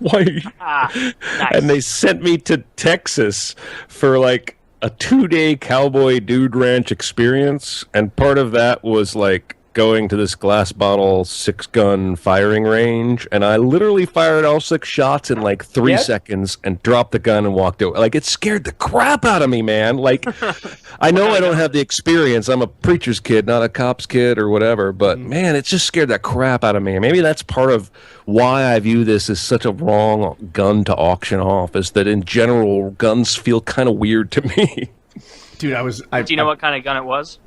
Hawaii. Nice. And they sent me to Texas for like a 2-day cowboy dude ranch experience. And part of that was like going to this glass bottle 6-gun firing range, and I literally fired all 6 shots in like 3 seconds and dropped the gun and walked away. Like, it scared the crap out of me, man. Like, I know I don't have the experience. I'm a preacher's kid, not a cop's kid or whatever, but man, it just scared the crap out of me. Maybe that's part of why I view this as such a wrong gun to auction off, is that in general, guns feel kind of weird to me. Dude, Do you know what kind of gun it was?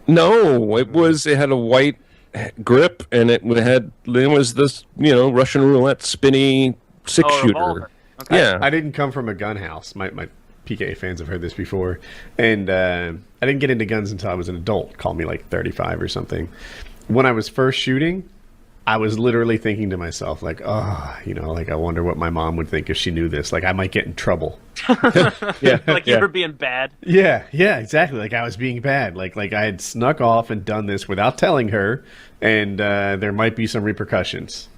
No, it had a white grip, and it was this, Russian roulette spinny 6-shooter. Okay. Yeah, I didn't come from a gun house. My PKA fans have heard this before, and I didn't get into guns until I was an adult. Call me like 35 or something. When I was first shooting, I was literally thinking to myself, like, I wonder what my mom would think if she knew this. Like, I might get in trouble. You were being bad. Yeah, exactly. Like, I was being bad. Like I had snuck off and done this without telling her, and there might be some repercussions.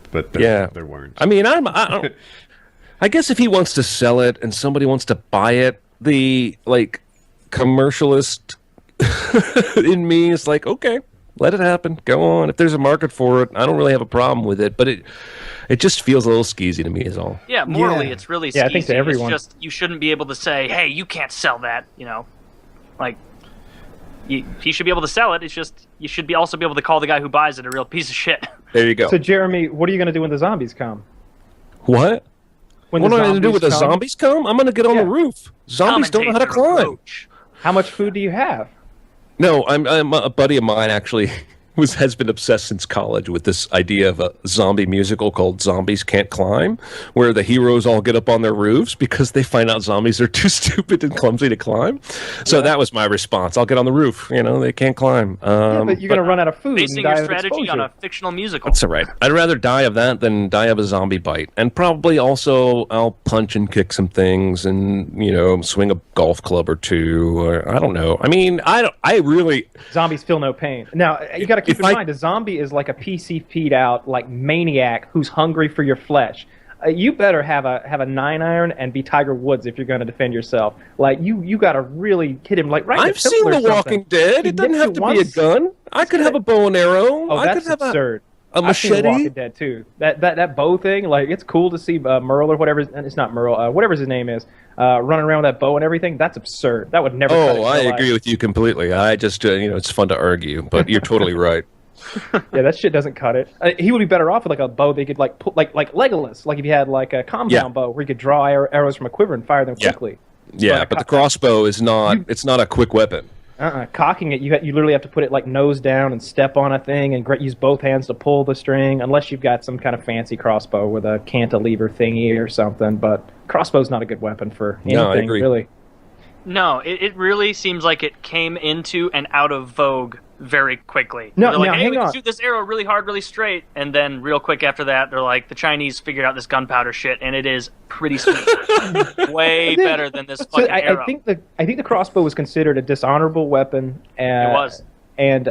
But there weren't. I mean, I guess if he wants to sell it and somebody wants to buy it, the commercialist in me is like, okay, let it happen. Go on. If there's a market for it, I don't really have a problem with it. But it just feels a little skeezy to me, is all. Yeah, morally, it's really skeezy. Yeah, I think to everyone. It's just, you shouldn't be able to say, hey, you can't sell that, Like, he should be able to sell it. It's just, you should also be able to call the guy who buys it a real piece of shit. There you go. So, Jeremy, what are you going to do when the zombies come? What? What am I going to do when the zombies come? I'm going to get on the roof. Zombies don't know how to climb. How much food do you have? No, I'm a buddy of mine actually has been obsessed since college with this idea of a zombie musical called Zombies Can't Climb, where the heroes all get up on their roofs because they find out zombies are too stupid and clumsy to climb. So that was my response. I'll get on the roof. They can't climb. But you're going to run out of food. Basing and die your of strategy exposure. on a fictional musical. That's all right. I'd rather die of that than die of a zombie bite. And probably also I'll punch and kick some things and, swing a golf club or two. Or I don't know. I mean, I really... Zombies feel no pain. Now, you got to keep in mind, a zombie is like a PCP'd out, like, maniac who's hungry for your flesh. You better have a 9-iron and be Tiger Woods if you're going to defend yourself. Like, you got to really hit him, like, right in the I've seen The Walking Dead. It doesn't have to be a gun. I could have a bow and arrow. Oh, I that's could have absurd. a machete. I've seen The Walking Dead, too. That bow thing, like, it's cool to see Merle or whatever. It's not Merle. Whatever his name is. Running around with that bow and everything. That's absurd. That would never cut it. I agree with you completely. I just, it's fun to argue, but you're totally right. Yeah, that shit doesn't cut it. He would be better off with like a bow they could like put like Legolas, like if you had like a compound bow where you could draw arrows from a quiver and fire them quickly. Yeah, but the crossbow is not. It's not a quick weapon. Cocking it, you literally have to put it like nose down and step on a thing and use both hands to pull the string, unless you've got some kind of fancy crossbow with a cantilever thingy or something. But crossbow's not a good weapon for anything, really. No, it really seems like it came into and out of vogue very quickly. No, they're like, now, hey, we hang can on. shoot this arrow really hard, really straight, and then real quick after that, they're like, the Chinese figured out this gunpowder shit, and it is pretty sweet. Way better than this fucking arrow. I think the crossbow was considered a dishonorable weapon. It was. And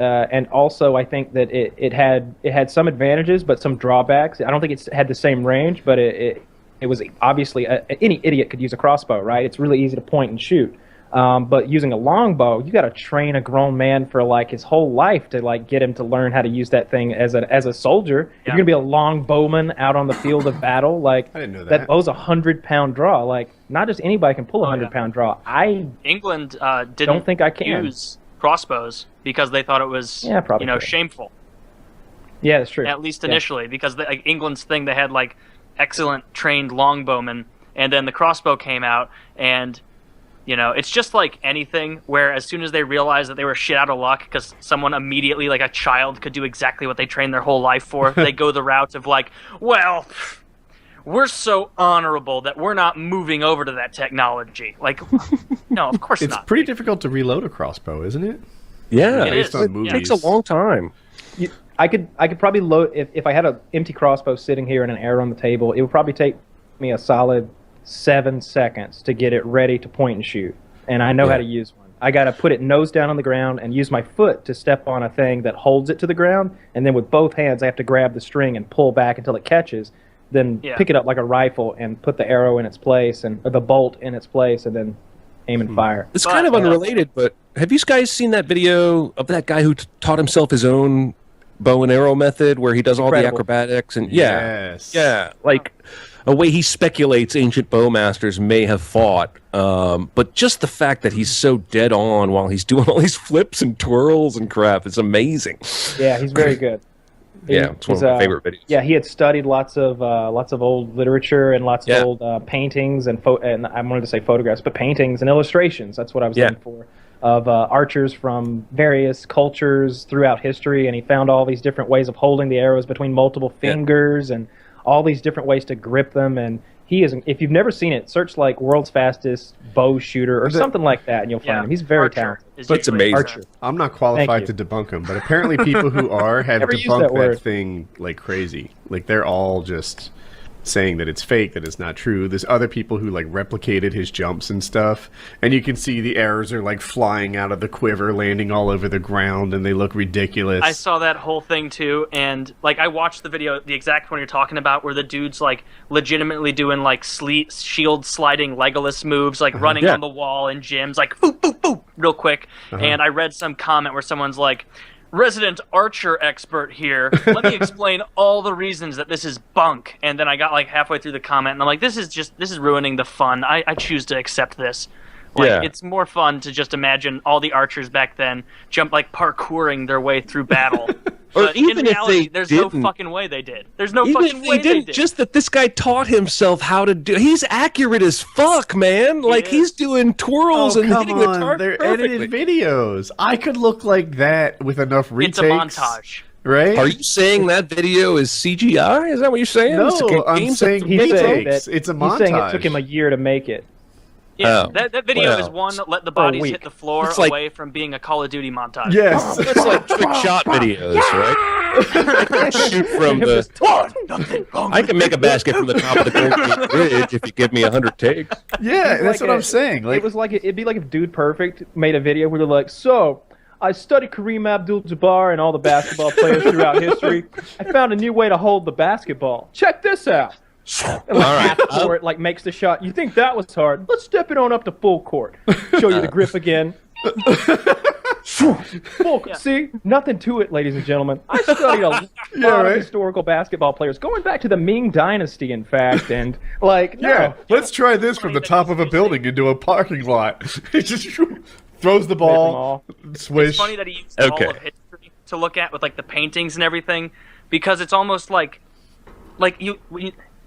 also I think that it had some advantages but some drawbacks. I don't think it had the same range, but it was obviously any idiot could use a crossbow, right? It's really easy to point and shoot. But using a longbow, you got to train a grown man for like his whole life to like get him to learn how to use that thing as a soldier. Yeah. If you're gonna be a longbowman out on the field of battle, like I didn't know that bow's 100-pound draw. Like not just anybody can pull a 100-pound draw. England didn't don't think I can use crossbows because they thought it was shameful. Yeah, that's true. At least initially, because England's thing, they had like excellent trained longbowmen, and then the crossbow came out and. It's just like anything where as soon as they realized that they were shit out of luck because someone immediately, like a child, could do exactly what they trained their whole life for, they go the route of like, well, we're so honorable that we're not moving over to that technology. Like, no, of course not. It's pretty difficult to reload a crossbow, isn't it? Yeah, it takes a long time. I could probably load, if I had an empty crossbow sitting here and an arrow on the table, it would probably take me a solid 7 seconds to get it ready to point and shoot, and I know how to use one. I got to put it nose down on the ground and use my foot to step on a thing that holds it to the ground, and then with both hands I have to grab the string and pull back until it catches, then pick it up like a rifle and put the arrow in its place or the bolt in its place, and then aim and fire. It's kind of unrelated, but have you guys seen that video of that guy who taught himself his own bow and arrow method, where he does all the acrobatics and like a way he speculates ancient bowmasters may have fought, but just the fact that he's so dead on while he's doing all these flips and twirls and crap is amazing. Yeah, he's very good. It's one of my favorite videos. Yeah, he had studied lots of old literature and lots of old paintings and I wanted to say photographs, but paintings and illustrations. That's what I was looking for, of archers from various cultures throughout history, and he found all these different ways of holding the arrows between multiple fingers and all these different ways to grip them. And he is, if you've never seen it, search like world's fastest bow shooter or something like that, and you'll find him. He's very talented. But it's amazing. Archer. I'm not qualified to debunk him, but apparently people who are have debunked that thing like crazy. Like they're all just saying that it's fake, that it's not true. There's other people who like replicated his jumps and stuff, and you can see the arrows are like flying out of the quiver, landing all over the ground, and they look ridiculous. I saw that whole thing too, and like I watched the video, the exact one you're talking about, where the dude's like legitimately doing like shield sliding Legolas moves, like running on the wall in gyms, like boop boop boop, real quick. And I read some comment where someone's like, resident archer expert here. Let me explain all the reasons that this is bunk. And then I got like halfway through the comment, and I'm like, this is ruining the fun. I choose to accept this. Like, it's more fun to just imagine all the archers back then parkouring their way through battle. But even in reality, if there's no fucking way they did. There's no fucking way they did. Just that this guy taught himself how to do. He's accurate as fuck, man. Like he's doing twirls and hitting the target. They're edited videos. I could look like that with enough retakes. It's a montage. Right? Are you saying that video is CGI? Is that what you're saying? No, I'm saying retakes. It's a montage. He's saying it took him a year to make it. Yeah, that video is one that let the bodies hit the floor away from being a Call of Duty montage. Yes. That's like trick shot videos, right? I can shoot from I can make a basket from the top of the Golden Gate Bridge if you give me 100 takes. Yeah, that's what I'm saying. Like, it'd be like if Dude Perfect made a video where they're like, so I studied Kareem Abdul-Jabbar and all the basketball players throughout history. I found a new way to hold the basketball. Check this out. And like makes the shot. You think that was hard? Let's step it on up to full court. Show you the grip again. See, nothing to it, ladies and gentlemen. I studied a lot of historical basketball players, going back to the Ming Dynasty, in fact, and let's try this from the top of a building into a parking lot. He just throws the ball, swish. It's funny that he used all of history to look at with like the paintings and everything, because it's almost like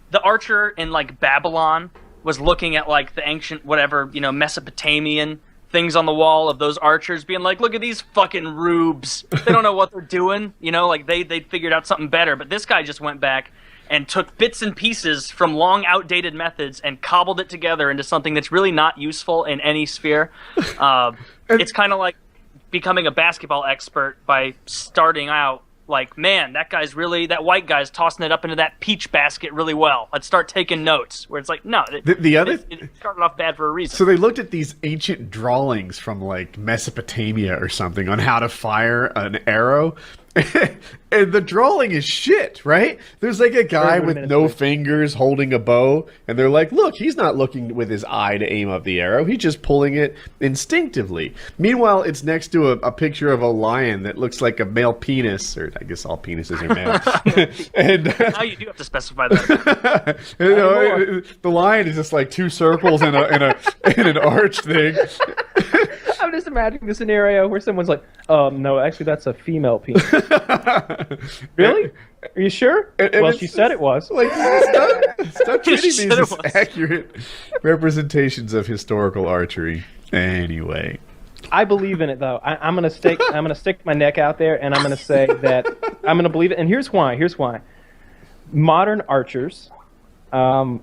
the archer in like Babylon was looking at like the ancient Mesopotamian things on the wall of those archers, being like, look at these fucking rubes. They don't know what they're doing. Like they figured out something better. But this guy just went back and took bits and pieces from long outdated methods and cobbled it together into something that's really not useful in any sphere. It's kind of like becoming a basketball expert by starting out like, man, that white guy's tossing it up into that peach basket really well. Let's start taking notes. Where it's like, no, it started off bad for a reason. So they looked at these ancient drawings from like Mesopotamia or something on how to fire an arrow. And the drawing is shit, right? There's like a guy with no fingers holding a bow, and they're like, look, he's not looking with his eye to aim up the arrow. He's just pulling it instinctively. Meanwhile, it's next to a picture of a lion that looks like a male penis, or I guess all penises are male. And now you do have to specify that. The lion is just like two circles in an arch thing. I'm just imagining the scenario where someone's like, no, actually that's a female penis. Really? Are you sure? Well, she said it was. Like, stop treating these as accurate representations of historical archery. Anyway, I believe in it though. I'm gonna stick my neck out there, and I'm gonna say that I'm gonna believe it. And here's why. Modern archers are.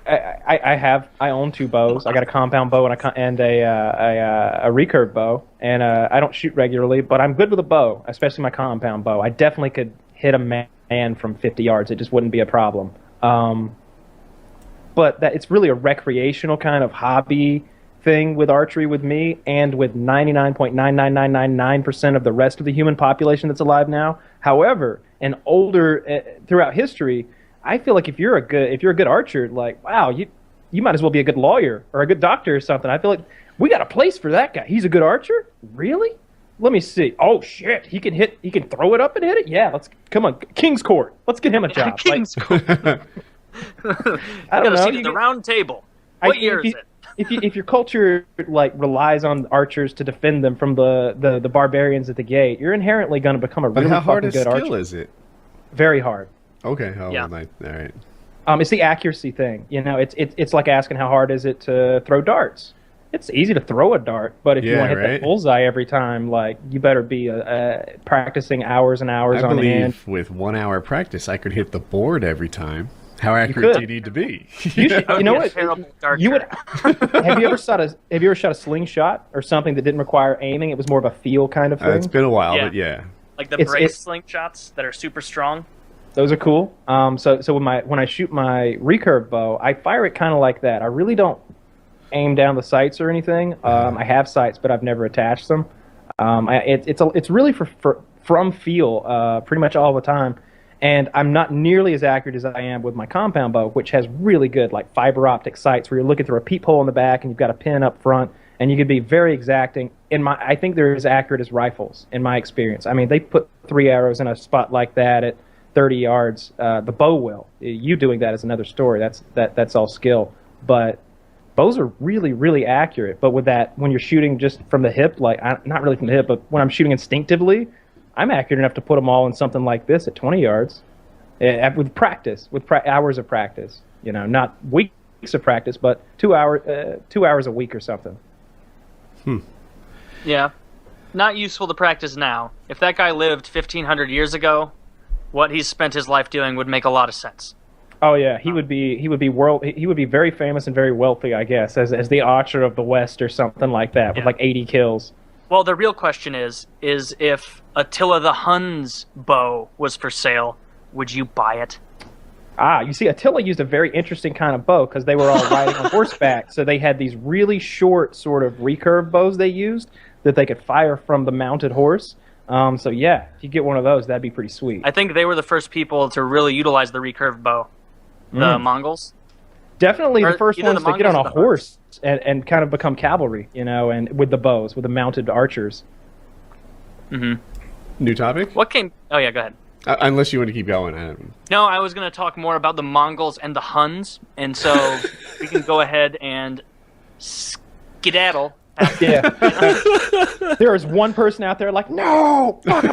I own two bows. I got a compound bow and a recurve bow, and I don't shoot regularly, but I'm good with a bow, especially my compound bow. I definitely could hit a man from 50 yards. It just wouldn't be a problem. But it's really a recreational kind of hobby thing with archery with me, and with 99.99999% of the rest of the human population that's alive now. However, throughout history, I feel like if you're a good archer, like wow, you might as well be a good lawyer or a good doctor or something. I feel like we got a place for that guy. He's a good archer, really? Let me see. Oh shit, he can hit. He can throw it up and hit it. Yeah, let's come on, King's Court. Let's get him a job. King's Court. I don't know. The round table. What year is it? If your culture like relies on archers to defend them from the barbarians at the gate, you're inherently going to become a really how hard fucking a good skill archer. is it? Very hard. Okay. Oh, Yeah. all right. It's the accuracy thing. You know, it's like asking how hard is it to throw darts. It's easy to throw a dart, but if you want to hit that bullseye every time, like you better be practicing hours and hours on end. With 1 hour practice, I could hit the board every time. How accurate do you need to be? You know what? You would. Have you ever shot a slingshot or something that didn't require aiming? It was more of a feel kind of thing. It's been a while, but yeah. Like the brace slingshots that are super strong. Those are cool. So when I shoot my recurve bow, I fire it kind of like that. I really don't aim down the sights or anything. I have sights, but I've never attached them. It's really from feel pretty much all the time. And I'm not nearly as accurate as I am with my compound bow, which has really good like fiber optic sights where you're looking through a peephole in the back and you've got a pin up front, and you can be very exacting. I think they're as accurate as rifles in my experience. I mean, they put 3 arrows in a spot like that at 30 yards. The bow will. You doing that is another story. That's all skill. But bows are really, really accurate. But with that, when you're shooting just from the hip, not really from the hip, but when I'm shooting instinctively, I'm accurate enough to put them all in something like this at 20 yards with practice, hours of practice. You know, not weeks of practice, but 2 hours a week or something. Yeah. Not useful to practice now. If that guy lived 1,500 years ago, what he's spent his life doing would make a lot of sense. Oh yeah, he would be very famous and very wealthy, I guess, as the archer of the West or something like that, with like 80 kills. Well, the real question is if Attila the Hun's bow was for sale, would you buy it? You see, Attila used a very interesting kind of bow because they were all riding on horseback, so they had these really short sort of recurve bows they used that they could fire from the mounted horse. So yeah, if you get one of those, that'd be pretty sweet. I think they were the first people to really utilize the recurve bow. The Mongols? Definitely the first ones to get on a horse and kind of become cavalry, you know, and with the bows, with the mounted archers. Mm-hmm. New topic? What came... Oh, yeah, go ahead. Unless you want to keep going. No, I was going to talk more about the Mongols and the Huns, and so we can go ahead and skedaddle. Yeah. There is one person out there like, no! Fuck